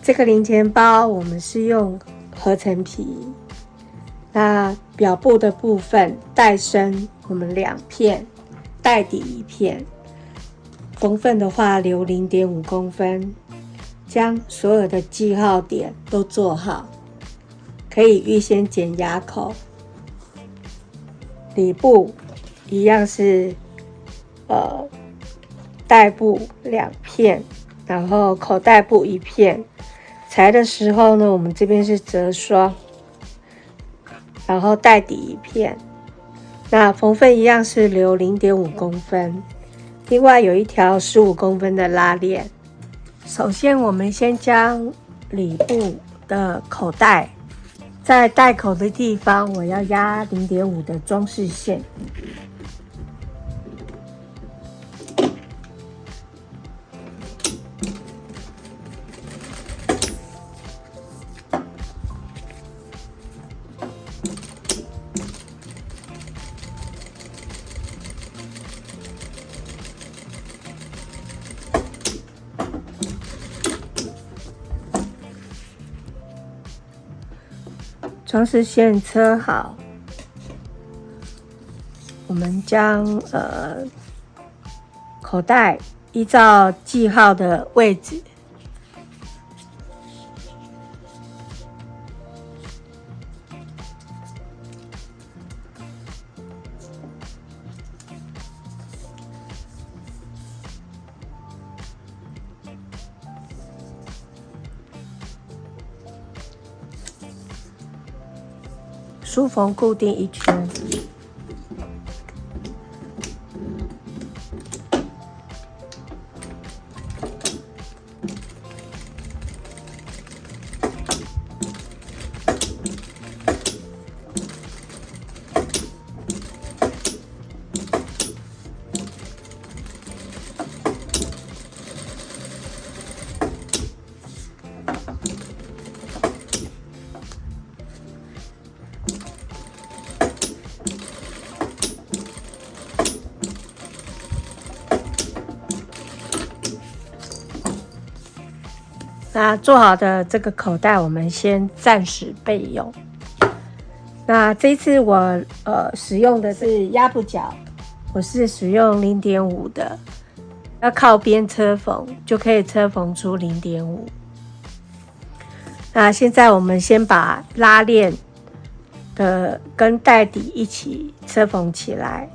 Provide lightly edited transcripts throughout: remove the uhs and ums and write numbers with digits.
这个零钱包我们是用合成皮，那表布的部分带身我们2片，带底1片，缝份的话留0.5公分，将所有的记号点都做好，可以预先剪牙口。里部一样是带布2片，然后口袋布1片。裁的时候呢，我们这边是折双，然后带底1片。那缝份一样是留0.5公分，另外有一条15公分的拉链。首先我们先将里部的口袋，在袋口的地方我要压0.5的装饰线，装饰线车好，我们将口袋依照记号的位置梳缝固定1圈。那做好的这个口袋我们先暂时备用。那这一次我使用的是压布角，我是使用0.5的，要靠边车缝就可以车缝出0.5。那现在我们先把拉链的跟袋底一起车缝起来。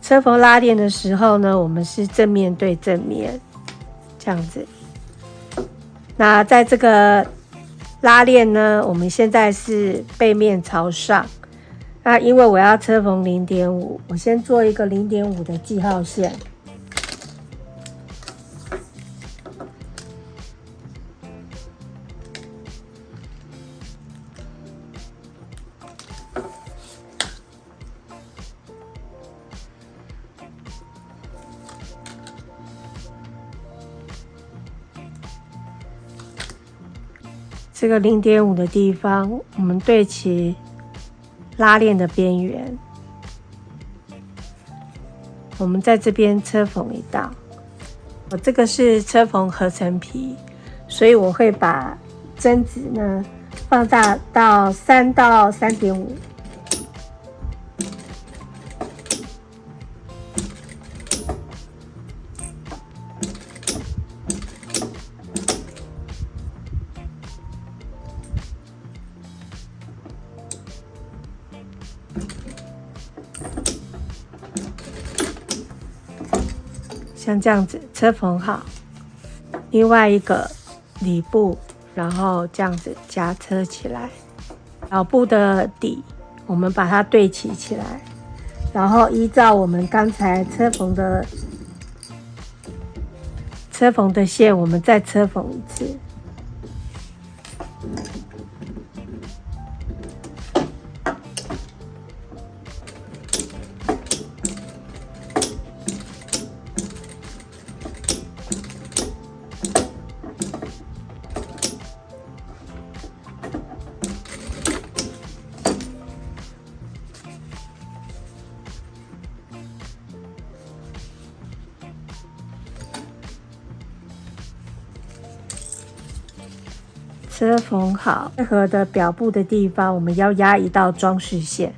车缝拉链的时候呢，我们是正面对正面，这样子。那在这个拉链呢，我们现在是背面朝上。那因为我要车缝0.5，我先做一个0.5的记号线。这个0.5的地方，我们对齐拉链的边缘，我们在这边车缝一道。我这个是车缝合成皮，所以我会把针子呢放大到3到3.5。像这样子车缝好，另外一个里部，然后这样子夹车起来，老布的底我们把它对齐起来，然后依照我们刚才车缝的线，我们再车缝一次。车缝好，配合的表布的地方，我们要压一道装饰线。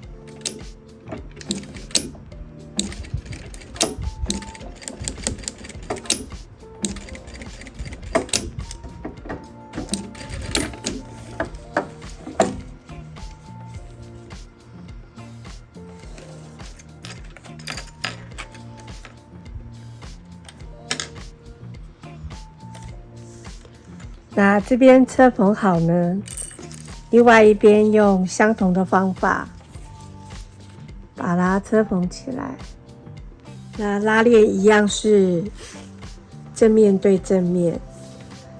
那这边车缝好呢，另外一边用相同的方法把它车缝起来。那拉链一样是正面对正面。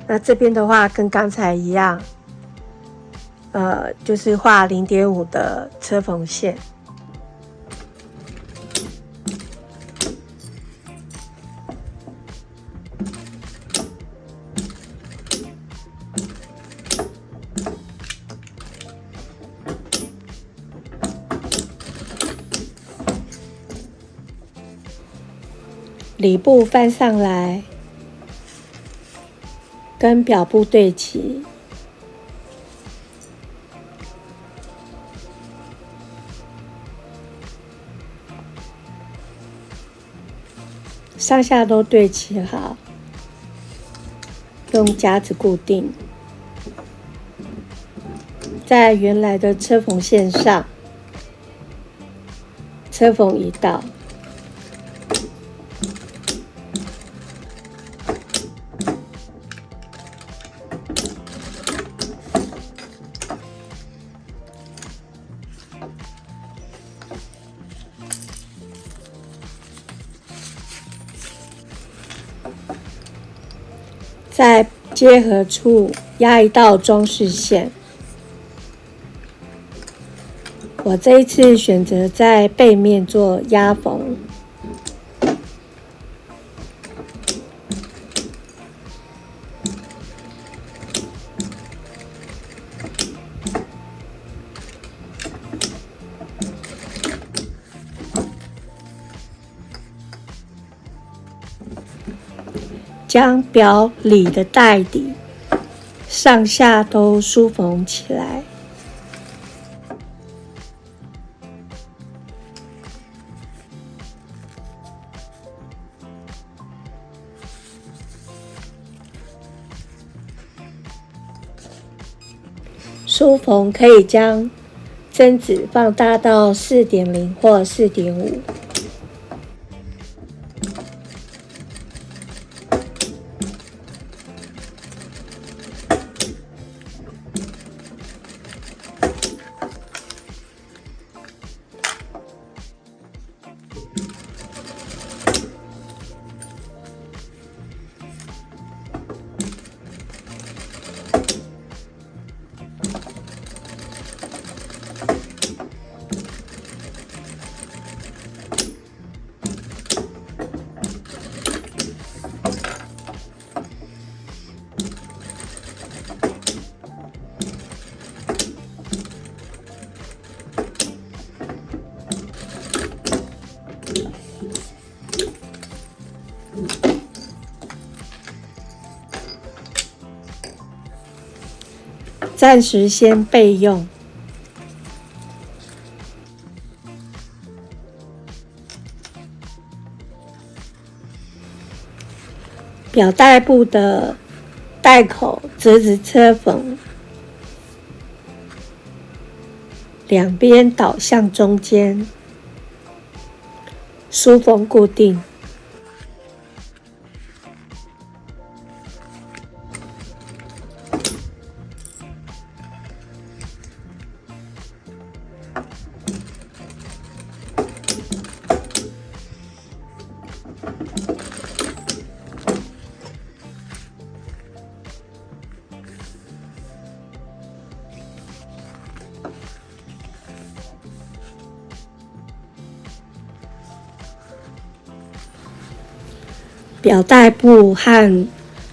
那这边的话跟刚才一样，就是画 0.5 的车缝线。里部翻上来，跟表布对齐，上下都对齐好，用夹子固定，在原来的车缝线上车缝一道。在接合处压一道装饰线。我这一次选择在背面做压缝。将表里的带底上下都梳缝起来。梳缝可以将针子放大到 4.0 或 4.5。暂时先备用。表带部的带口折子车缝，两边倒向中间，梳缝固定。表带部和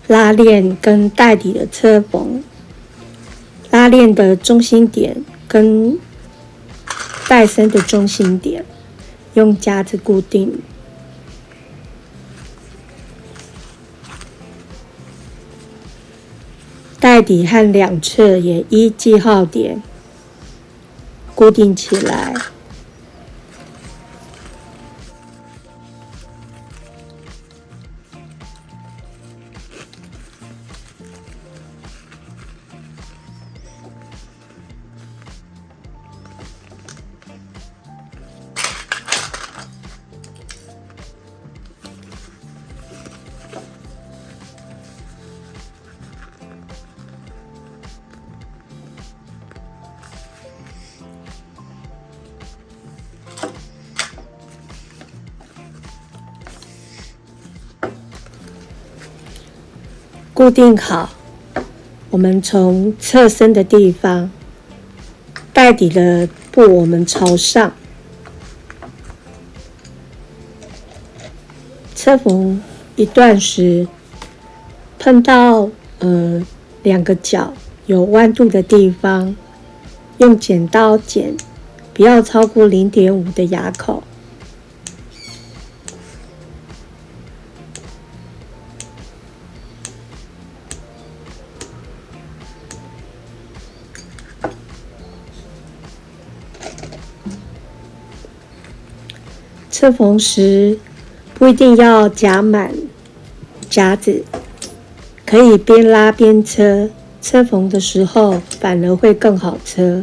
拉链跟带底的车缝，拉链的中心点跟带身的中心点用夹子固定。带底和两侧也依记号点固定起来。固定好，我们从侧身的地方，带底的布我们朝上，车缝一段时，碰到两个角有弯度的地方，用剪刀剪，不要超过0.5的牙口。车缝时不一定要夹满夹子，可以边拉边车，车缝的时候反而会更好车。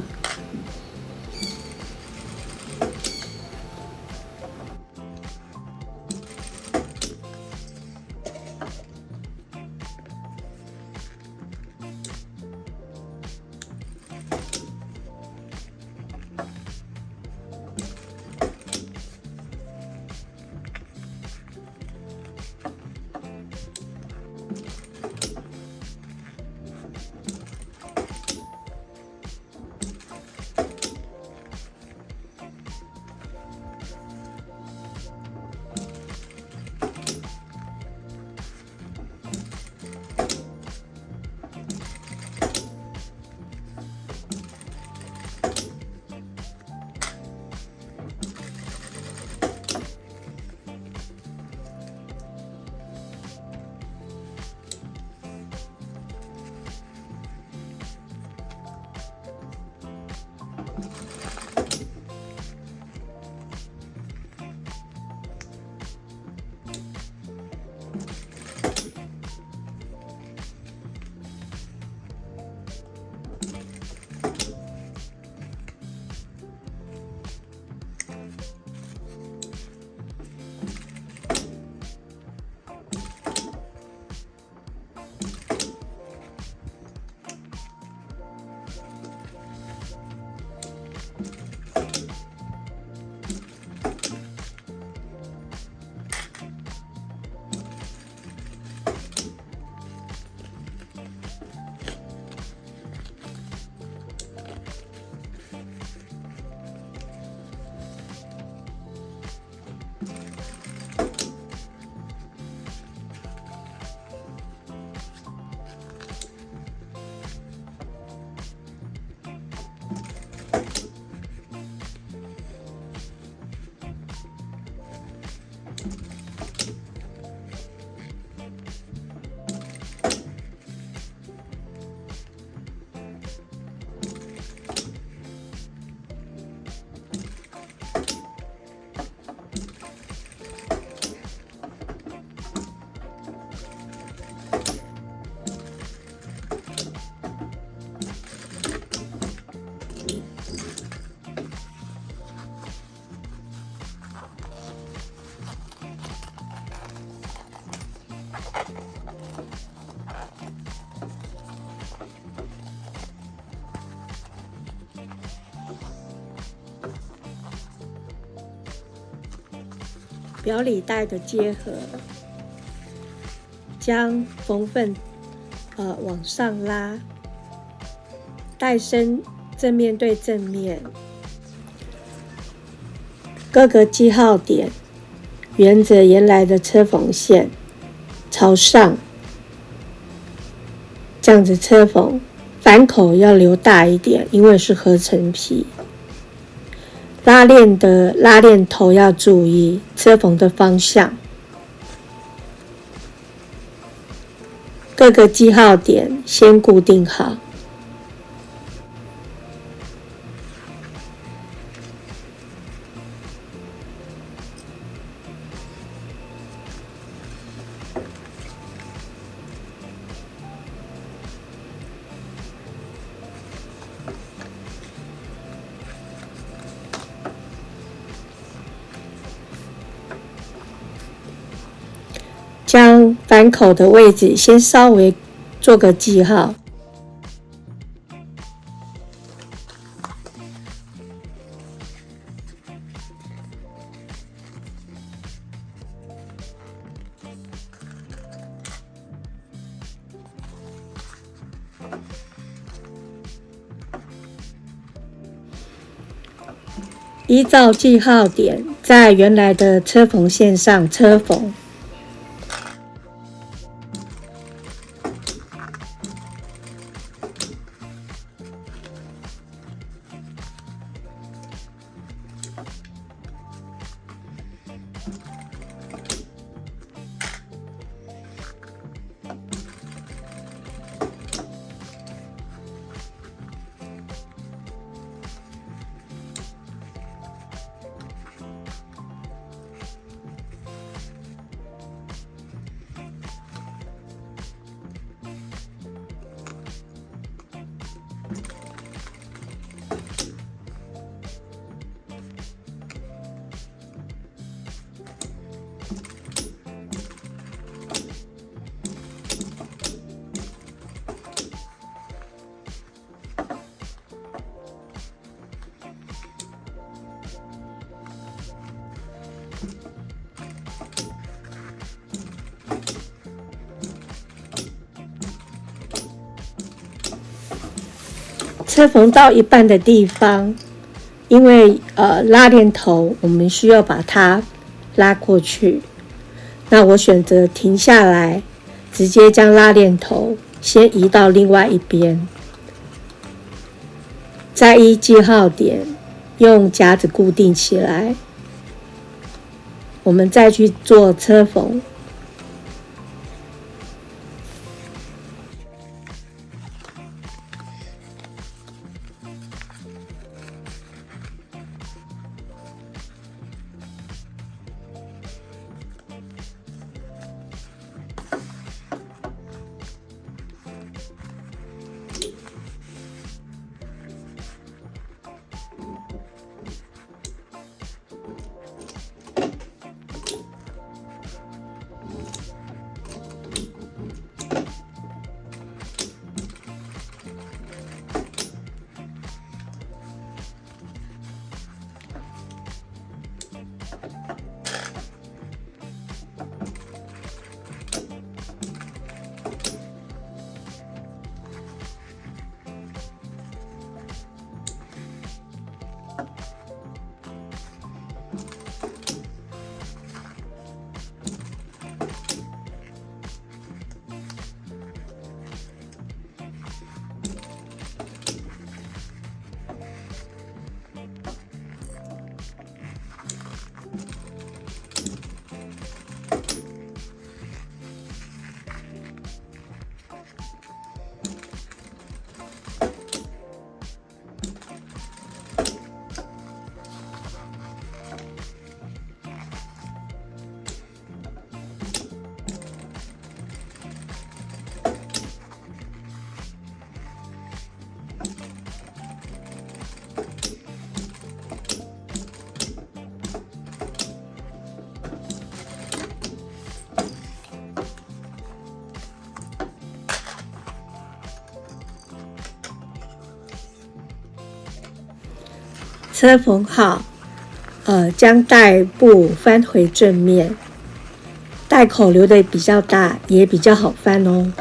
表里带的结合，将缝份往上拉，带身正面对正面，各个记号点沿着原来的车缝线朝上，这样子车缝反口要留大一点，因为是合成皮。拉链的拉链头要注意车缝的方向，各个记号点先固定好。将反口的位置先稍微做个记号。依照记号点，在原来的车缝线上车缝。车缝到一半的地方，因为拉链头我们需要把它拉过去，那我选择停下来，直接将拉链头先移到另外一边，再依记号点用夹子固定起来，我们再去做车缝。车缝好，将带布翻回正面，带口留的比较大，也比较好翻哦。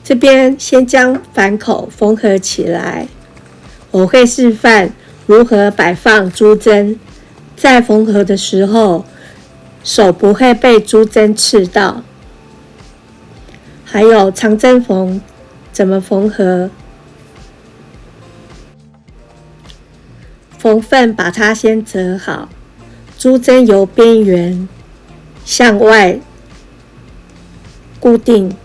这边先将反口缝合起来，我会示范如何摆放珠针，在缝合的时候手不会被珠针刺到。还有长针缝怎么缝合，缝缝把它先折好，珠针由边缘向外固定。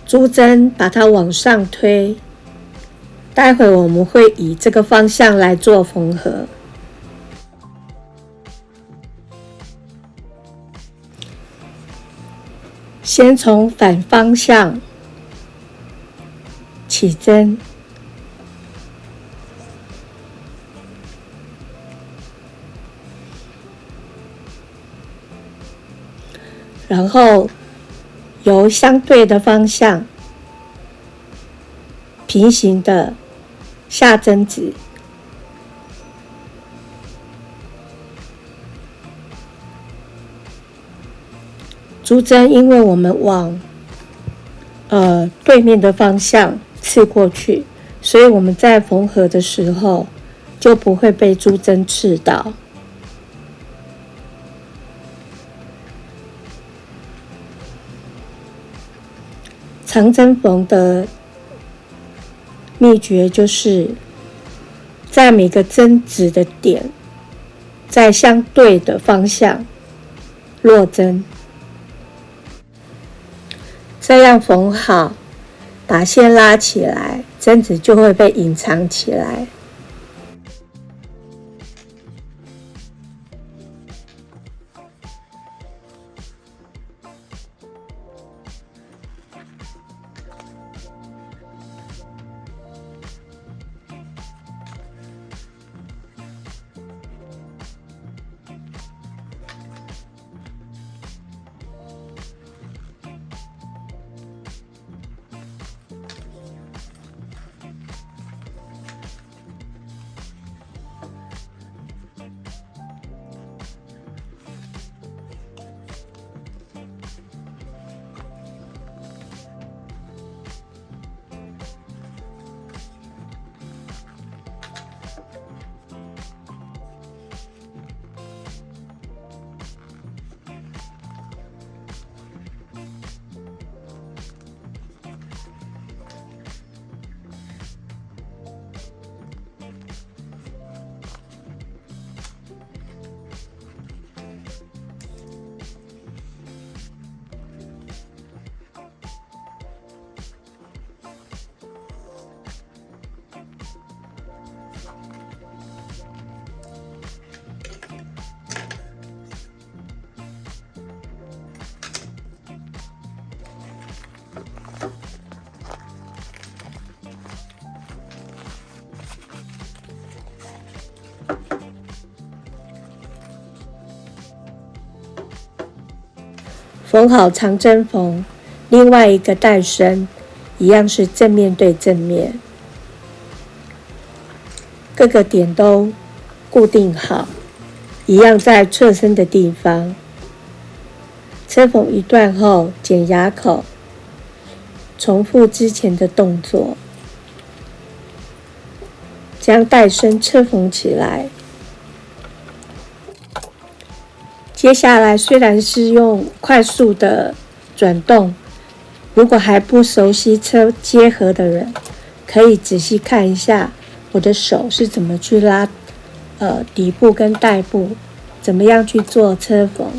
珠针把它往上推，待会我们会以这个方向来做缝合。先从反方向起针，然后由相对的方向平行的下针子，珠针因为我们往对面的方向刺过去，所以我们在缝合的时候就不会被珠针刺到。长针缝的秘诀就是在每个针子的点在相对的方向落针，这样缝好，把线拉起来，针子就会被隐藏起来。缝好长针缝，另外一个带身一样是正面对正面，各个点都固定好，一样在侧身的地方。车缝一段后剪牙口，重复之前的动作，将带身车缝起来。接下来虽然是用快速的转动，如果还不熟悉车结合的人，可以仔细看一下我的手是怎么去拉底部跟带部，怎么样去做车缝。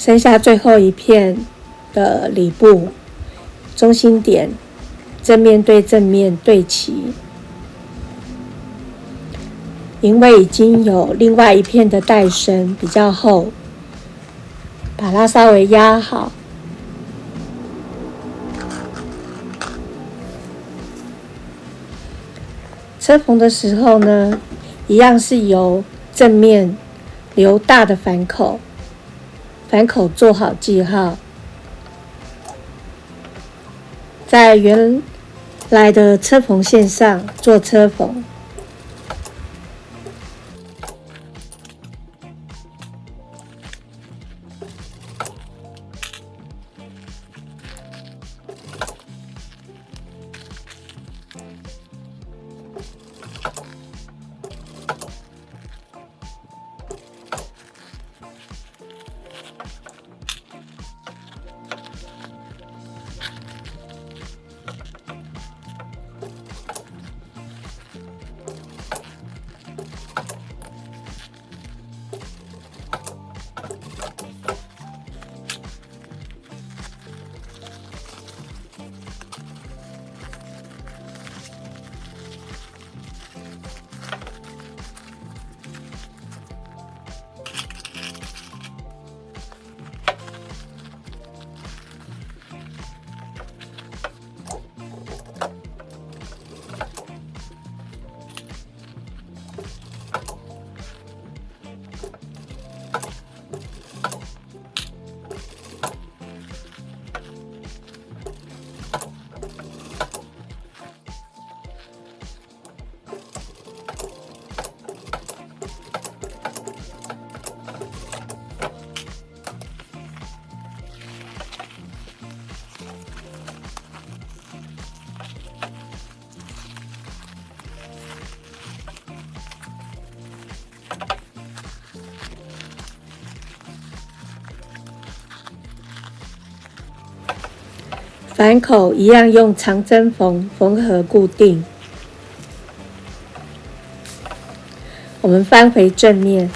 剩下最后一片的里部中心点正面对正面对齐，因为已经有另外一片的带身比较厚，把它稍微压好。车缝的时候呢，一样是由正面留大的反口，反口做好记号，在原来的车缝线上做车缝。反口一样用长针缝缝合固定。我们翻回正面，